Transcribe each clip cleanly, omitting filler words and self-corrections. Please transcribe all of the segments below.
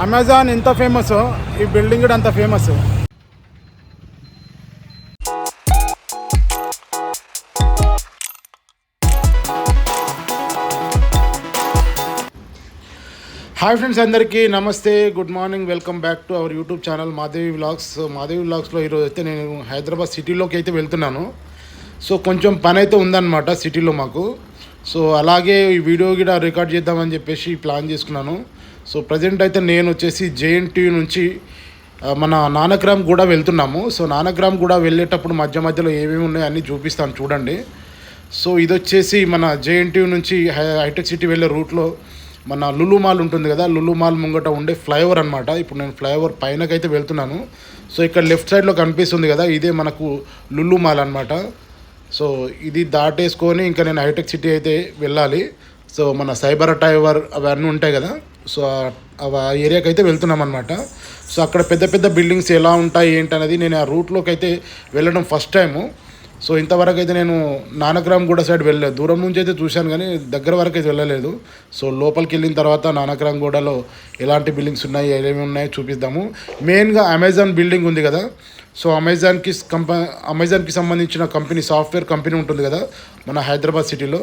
Amazon ఎంత famous, ఈ building కూడా అంత ఫేమస్. హాయ్ ఫ్రెండ్స్, అందరికీ నమస్తే, good morning, welcome back to our YouTube channel Madhavi vlogs. Madhavi వ్లాగ్స్లో ఈరోజు అయితే నేను హైదరాబాద్ సిటీలోకి అయితే వెళ్తున్నాను. సో కొంచెం పని అయితే ఉందన్నమాట సిటీలో మాకు. సో అలాగే ఈ వీడియో కూడా రికార్డ్ చేద్దామని చెప్పేసి ప్లాన్ చేసుకున్నాను. సో ప్రజెంట్ అయితే నేను వచ్చేసి జేఎన్టీయూ నుంచి మన నానక్రామ్ కూడా వెళ్తున్నాము. సో నానక్రామ్ కూడా వెళ్ళేటప్పుడు మధ్య మధ్యలో ఏమేమి ఉన్నాయో అన్నీ చూపిస్తాను చూడండి. సో ఇది వచ్చేసి మన జేఎన్టీయూ నుంచి హైటెక్ సిటీ వెళ్ళే రూట్లో మన లులు మాల్ ఉంటుంది కదా, లులు మాల్ ముంగట ఉండే ఫ్లైఓవర్ అనమాట. ఇప్పుడు నేను ఫ్లైఓవర్ పైనకైతే వెళ్తున్నాను. సో ఇక్కడ లెఫ్ట్ సైడ్లో కనిపిస్తుంది కదా, ఇదే మనకు లులు మాల్ అనమాట. సో ఇది దాటేసుకొని ఇంకా నేను హైటెక్ సిటీ అయితే వెళ్ళాలి. సో మన సైబర్ టైవర్ అవన్నీ ఉంటాయి కదా, సో ఆ ఏరియాకి అయితే వెళ్తున్నాం అనమాట. సో అక్కడ పెద్ద పెద్ద బిల్డింగ్స్ ఎలా ఉంటాయి ఏంటనేది నేను ఆ రూట్లోకి అయితే వెళ్ళడం ఫస్ట్ టైము. సో ఇంతవరకు అయితే నేను నానక్రామ్ గూడ సైడ్ వెళ్ళలేదు. దూరం నుంచి అయితే చూశాను కానీ దగ్గర వరకు అయితే వెళ్ళలేదు. సో లోపలికి వెళ్ళిన తర్వాత నానక్రామ్ గూడలో ఎలాంటి బిల్డింగ్స్ ఉన్నాయి, ఏమేమి ఉన్నాయో చూపిద్దాము. మెయిన్గా అమెజాన్ బిల్డింగ్ ఉంది కదా, సో అమెజాన్కి సంబంధించిన కంపెనీ, సాఫ్ట్వేర్ కంపెనీ ఉంటుంది కదా మన హైదరాబాద్ సిటీలో.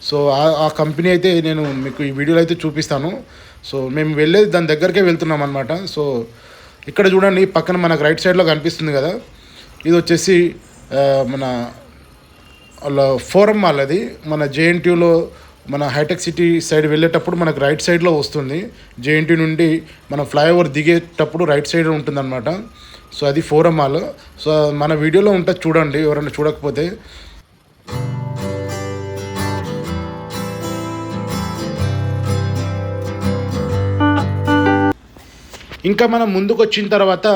సో ఆ కంపెనీ అయితే నేను మీకు ఈ వీడియోలో అయితే చూపిస్తాను. సో మేము వెళ్ళేది దాని దగ్గరికే వెళ్తున్నాం అనమాట. సో ఇక్కడ చూడండి, పక్కన మనకు రైట్ సైడ్లో కనిపిస్తుంది కదా, ఇది వచ్చేసి మన ఫోరం మాల్. అది మన జేఎన్టీయూలో మన హైటెక్ సిటీ సైడ్ వెళ్ళేటప్పుడు మనకు రైట్ సైడ్లో వస్తుంది. జేఎన్టీ నుండి మన ఫ్లైఓవర్ దిగేటప్పుడు రైట్ సైడ్ ఉంటుందన్నమాట. సో అది ఫోరం మాల్. సో మన వీడియోలో ఉంటుంది చూడండి, ఎవరైనా చూడకపోతే. ఇంకా మనం ముందుకు వచ్చిన తర్వాత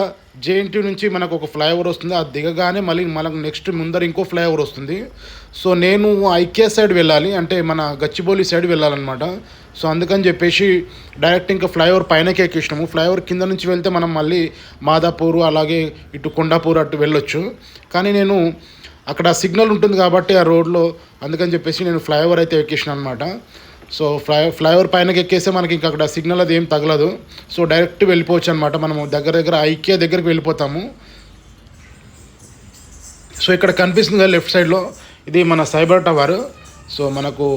జేఎన్టీ నుంచి మనకు ఒక ఫ్లైఓవర్ వస్తుంది. అది దిగగానే మళ్ళీ మనకు నెక్స్ట్ ముందర ఇంకో ఫ్లైఓవర్ వస్తుంది. సో నేను ఐకే సైడ్ వెళ్ళాలి, అంటే మన గచ్చిబౌలి సైడ్ వెళ్ళాలన్నమాట. సో అందుకని చెప్పేసి డైరెక్ట్ ఇంకా ఫ్లైఓవర్ పైనకే ఎక్కించినాము. ఫ్లైఓవర్ కింద నుంచి వెళ్తే మనం మళ్ళీ మాదాపూర్ అలాగే ఇటు కొండాపూర్ అటు వెళ్ళొచ్చు. కానీ నేను అక్కడ సిగ్నల్ ఉంటుంది కాబట్టి ఆ రోడ్లో, అందుకని చెప్పేసి నేను ఫ్లైఓవర్ అయితే ఎక్కించిన అనమాట. సో ఫ్లైఓవర్ పైనకి ఎక్కేస్తే మనకి ఇంకా అక్కడ సిగ్నల్ అది ఏం తగలదు. సో డైరెక్ట్ వెళ్ళిపోవచ్చు అనమాట. మనము దగ్గర ఐకే దగ్గరికి వెళ్ళిపోతాము. సో ఇక్కడ కనిపిస్తుంది కదా లెఫ్ట్ సైడ్లో, ఇది మన సైబర్ టవర్. సో మనకు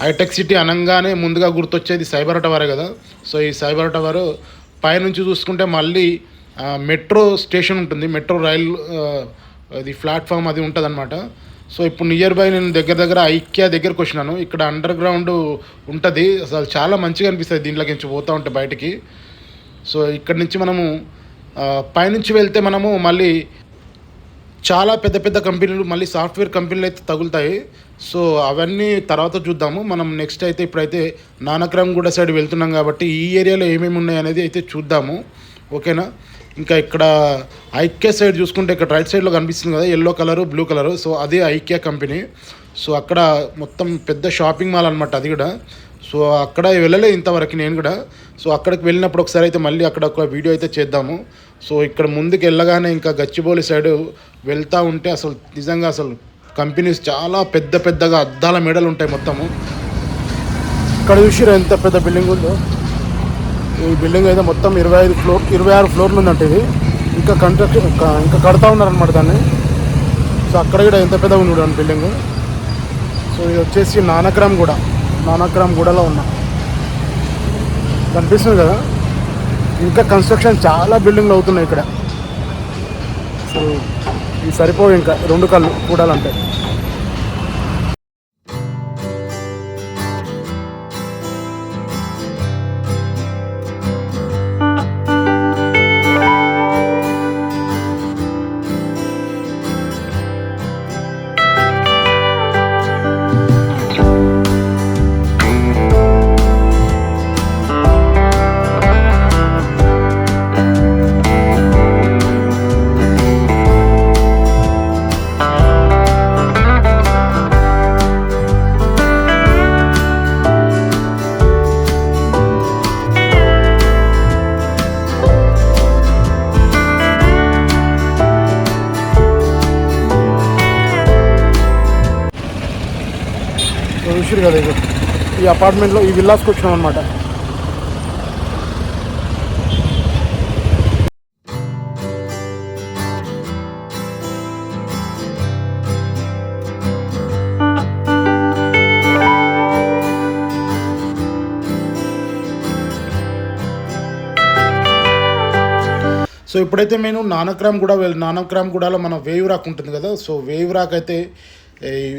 హైటెక్ సిటీ అనగానే ముందుగా గుర్తొచ్చేది సైబర్ టవరే కదా. సో ఈ సైబర్ టవర్ పైనుంచి చూసుకుంటే మళ్ళీ మెట్రో స్టేషన్ ఉంటుంది, మెట్రో రైల్ అది ప్లాట్ఫామ్ అది ఉంటుంది అనమాట. సో ఇప్పుడు నియర్ బై నేను దగ్గర ఐక్యా దగ్గరకు వచ్చినాను. ఇక్కడ అండర్ గ్రౌండ్ ఉంటుంది, అసలు చాలా మంచిగా అనిపిస్తుంది దీంట్లోకి నుంచి పోతూ ఉంటే బయటికి. సో ఇక్కడ నుంచి మనము పైనుంచి వెళ్తే మనము మళ్ళీ చాలా పెద్ద పెద్ద కంపెనీలు, మళ్ళీ సాఫ్ట్వేర్ కంపెనీలు అయితే తగులుతాయి. సో అవన్నీ తర్వాత చూద్దాము. మనం నెక్స్ట్ అయితే ఇప్పుడైతే నానక్రామ్ గూడ సైడ్ వెళ్తున్నాం కాబట్టి ఈ ఏరియాలో ఏమేమి ఉన్నాయి అనేది అయితే చూద్దాము, ఓకేనా. ఇంకా ఇక్కడ ఐక్యా సైడ్ చూసుకుంటే ఇక్కడ రైట్ సైడ్లో కనిపిస్తుంది కదా yellow colour blue colour, so అదే ఐక్యా కంపెనీ. సో అక్కడ మొత్తం పెద్ద షాపింగ్ మాల్ అనమాట అది కూడా. సో అక్కడ వెళ్ళలేదు ఇంతవరకు నేను కూడా. సో అక్కడికి వెళ్ళినప్పుడు ఒకసారి అయితే మళ్ళీ అక్కడ ఒక వీడియో అయితే చేద్దాము. సో ఇక్కడ ముందుకు వెళ్ళగానే ఇంకా గచ్చిబౌలి సైడ్ వెళ్తూ ఉంటే అసలు నిజంగా అసలు కంపెనీస్ చాలా పెద్ద పెద్దగా అద్దాల మెడలు ఉంటాయి మొత్తము. ఇక్కడ చూసిరా ఎంత పెద్ద బిల్డింగ్ ఉందో. ఈ బిల్డింగ్ అయితే మొత్తం 26 ఫ్లోర్లు ఉందంటే ఇది. ఇంకా కడతా ఉన్నారనమాట దాన్ని. సో అక్కడ కూడా ఎంత పెద్దగా ఉంది చూడండి బిల్డింగ్. సో ఇది వచ్చేసి నానక్రామ్ గూడలో ఉన్నా, కనిపిస్తుంది కదా. ఇంకా కన్స్ట్రక్షన్ చాలా బిల్డింగ్లు అవుతున్నాయి ఇక్కడ. సో ఇవి సరిపోవు ఇంకా 2 కళ్ళు కూడాలంటే. చూసారు కదా, ఈ అపార్ట్మెంట్లో ఈ విల్లాస్కి వచ్చినాం అనమాట. సో ఇప్పుడైతే నేను నానక్రామ్గూడలో మన వేవ్ రాక్ ఉంటుంది కదా. సో వేవ్ రాక్ అయితే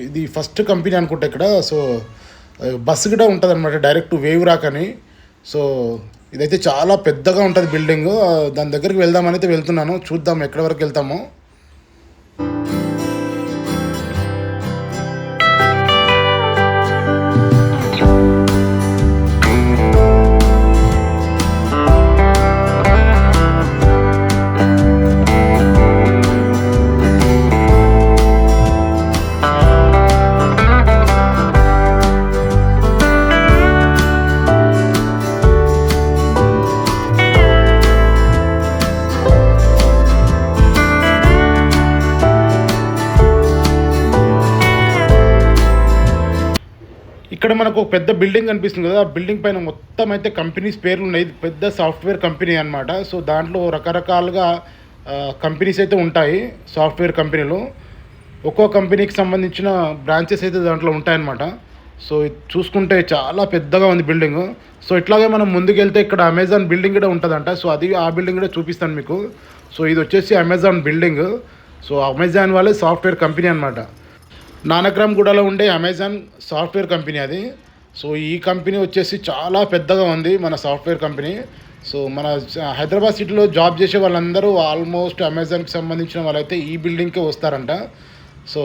ఇది ఫస్ట్ కంపెనీ అనుకుంటా ఇక్కడ. సో బస్సు కూడా ఉంటుంది అనమాట, డైరెక్ట్ వేవ్ రాక్ అని. సో ఇదైతే చాలా పెద్దగా ఉంటుంది బిల్డింగ్. దాని దగ్గరికి వెళ్దామని అయితే వెళ్తున్నాను, చూద్దాం ఎక్కడి వరకు వెళ్తామో. ఇక్కడ మనకు ఒక పెద్ద బిల్డింగ్ కనిపిస్తుంది కదా. ఆ బిల్డింగ్ పైన మొత్తం అయితే కంపెనీస్ పేర్లు ఉన్నాయి. పెద్ద సాఫ్ట్వేర్ కంపెనీ అనమాట. సో దాంట్లో రకరకాలుగా కంపెనీస్ అయితే ఉంటాయి. సాఫ్ట్వేర్ కంపెనీలు ఒక్కో కంపెనీకి సంబంధించిన బ్రాంచెస్ అయితే దాంట్లో ఉంటాయన్నమాట. సో చూసుకుంటే చాలా పెద్దగా ఉంది బిల్డింగ్. సో ఇట్లాగే మనం ముందుకెళ్తే ఇక్కడ అమెజాన్ బిల్డింగ్ కూడా ఉంటుందంట. సో అది ఆ బిల్డింగ్ కూడా చూపిస్తాను మీకు. సో ఇది వచ్చేసి అమెజాన్ బిల్డింగ్. సో అమెజాన్ వాళ్ళే సాఫ్ట్వేర్ కంపెనీ అనమాట. నానక్రామ్గూడలో ఉండే అమెజాన్ సాఫ్ట్వేర్ కంపెనీ అది. సో ఈ కంపెనీ వచ్చేసి చాలా పెద్దగా ఉంది, మన సాఫ్ట్వేర్ కంపెనీ. సో మన హైదరాబాద్ సిటీలో జాబ్ చేసే వాళ్ళందరూ ఆల్మోస్ట్ అమెజాన్కి సంబంధించిన వాళ్ళైతే ఈ బిల్డింగ్కే వస్తారంట. సో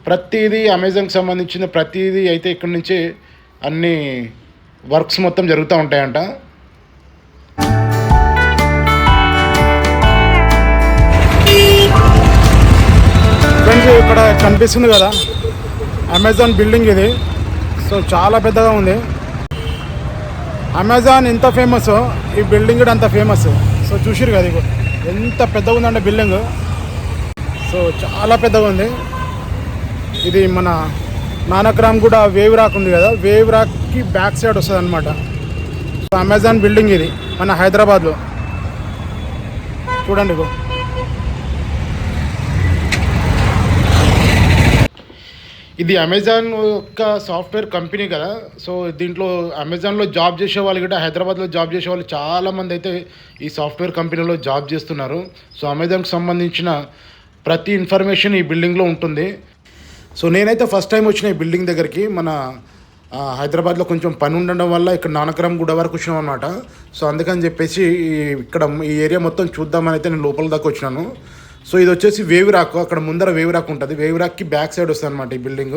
ప్రతిదీ అమెజాన్కి సంబంధించిన ప్రతిదీ అయితే ఇక్కడ నుంచే అన్ని వర్క్స్ మొత్తం జరుగుతూ ఉంటాయంట. ఫ్రెండ్స్ ఇక్కడ కనిపిస్తుంది కదా అమెజాన్ బిల్డింగ్ ఇది. సో చాలా పెద్దగా ఉంది. అమెజాన్ ఎంత ఫేమస్, ఈ బిల్డింగ్ కూడా అంత ఫేమస్. సో చూసిరు కదా ఇగో ఎంత పెద్దగా ఉందంటే బిల్డింగ్. సో చాలా పెద్దగా ఉంది. ఇది మన నానక్రామ్గూడ వేవ్ రాక్ ఉంది కదా, వేవ్ రాక్కి బ్యాక్ సైడ్ వస్తుంది అనమాట. సో అమెజాన్ బిల్డింగ్ ఇది మన హైదరాబాద్లో. చూడండి ఇగో ఇది అమెజాన్ యొక్క సాఫ్ట్వేర్ కంపెనీ కదా. సో దీంట్లో అమెజాన్లో జాబ్ చేసే వాళ్ళు కూడా హైదరాబాద్లో జాబ్ చేసే వాళ్ళు చాలామంది అయితే ఈ సాఫ్ట్వేర్ కంపెనీలో జాబ్ చేస్తున్నారు. సో అమెజాన్కి సంబంధించిన ప్రతి ఇన్ఫర్మేషన్ ఈ బిల్డింగ్లో ఉంటుంది. సో నేనైతే ఫస్ట్ టైం వచ్చిన ఈ బిల్డింగ్ దగ్గరికి. మన హైదరాబాద్లో కొంచెం పని ఉండడం వల్ల ఇక్కడ నానక్రామ్గూడ వరకు వచ్చినాం అనమాట. సో అందుకని చెప్పేసి ఇక్కడ ఈ ఏరియా మొత్తం చూద్దామని అయితే నేను లోపల దాకా వచ్చినాను. సో ఇది వచ్చేసి వేవ్ రాక్, అక్కడ ముందర వేవ్ రాక్ ఉంటుంది. వేవ్ రాక్కి బ్యాక్ సైడ్ వస్తుంది అనమాట ఈ బిల్డింగ్.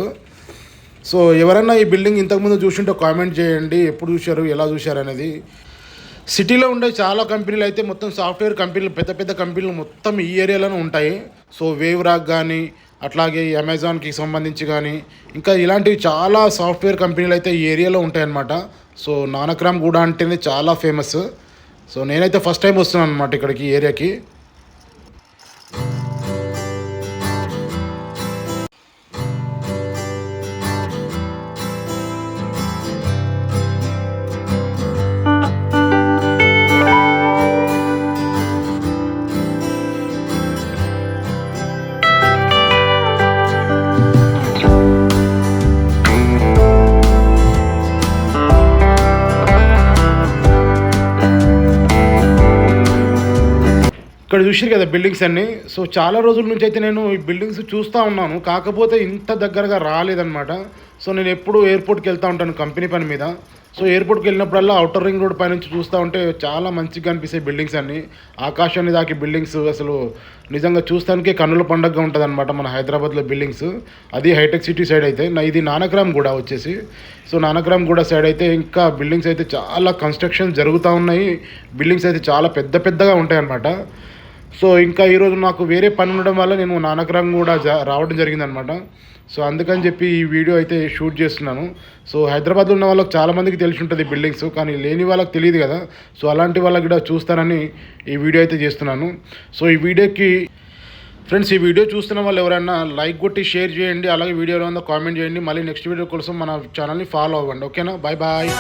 సో ఎవరైనా ఈ బిల్డింగ్ ఇంతకుముందు చూసింటే కామెంట్ చేయండి, ఎప్పుడు చూశారు, ఎలా చూశారు అనేది. సిటీలో ఉండే చాలా కంపెనీలు అయితే మొత్తం సాఫ్ట్వేర్ కంపెనీలు, పెద్ద పెద్ద కంపెనీలు మొత్తం ఈ ఏరియాలోనే ఉంటాయి. సో వేవ్ రాక్ కానీ అట్లాగే అమెజాన్కి సంబంధించి కానీ ఇంకా ఇలాంటివి చాలా సాఫ్ట్వేర్ కంపెనీలు అయితే ఈ ఏరియాలో ఉంటాయి అన్నమాట. సో నానక్రామ్గూడ అంటేనే చాలా ఫేమస్. సో నేనైతే ఫస్ట్ టైం వస్తున్నాను అనమాట ఇక్కడికి, ఈ ఏరియాకి. ఇక్కడ చూసారు కదా బిల్డింగ్స్ అన్నీ. సో చాలా రోజుల నుంచి అయితే నేను ఈ బిల్డింగ్స్ చూస్తూ ఉన్నాను, కాకపోతే ఇంత దగ్గరగా రాలేదన్నమాట. సో నేను ఎప్పుడు ఎయిర్పోర్ట్కి వెళ్తూ ఉంటాను కంపెనీ పని మీద. సో ఎయిర్పోర్ట్కి వెళ్ళినప్పుడల్లా అవుటర్ రింగ్ రోడ్ పైనుంచి చూస్తూ ఉంటే చాలా మంచిగా అనిపిస్తాయి బిల్డింగ్స్ అన్నీ. ఆకాశాన్ని దాకి బిల్డింగ్స్ అసలు నిజంగా చూస్తానికే కన్నుల పండుగగా ఉంటుంది అనమాట మన హైదరాబాద్లో బిల్డింగ్స్. అది హైటెక్ సిటీ సైడ్ అయితే. ఇది నానక్రామ్గూడ వచ్చేసి. సో నానక్రామ్గూడ సైడ్ అయితే ఇంకా బిల్డింగ్స్ అయితే చాలా కన్స్ట్రక్షన్ జరుగుతూ ఉన్నాయి. బిల్డింగ్స్ అయితే చాలా పెద్ద పెద్దగా ఉంటాయి అన్నమాట. సో ఇంకా ఈరోజు నాకు వేరే పని ఉండడం వల్ల నేను నానక్రామ్గూడ రావడం జరిగిందనమాట. సో అందుకని చెప్పి ఈ వీడియో అయితే షూట్ చేస్తున్నాను. సో హైదరాబాద్లో ఉన్న వాళ్ళకి చాలామందికి తెలిసి ఉంటుంది బిల్డింగ్స్, కానీ లేని వాళ్ళకి తెలియదు కదా. సో అలాంటి వాళ్ళకి కూడా చూస్తారని ఈ వీడియో అయితే చేస్తున్నాను. సో ఈ వీడియోకి ఫ్రెండ్స్, ఈ వీడియో చూస్తున్న వాళ్ళు ఎవరైనా లైక్ కొట్టి షేర్ చేయండి, అలాగే వీడియోలో ఉందో కామెంట్ చేయండి. మళ్ళీ నెక్స్ట్ వీడియో కోసం మన ఛానల్ని ఫాలో అవ్వండి. ఓకేనా? Bye bye.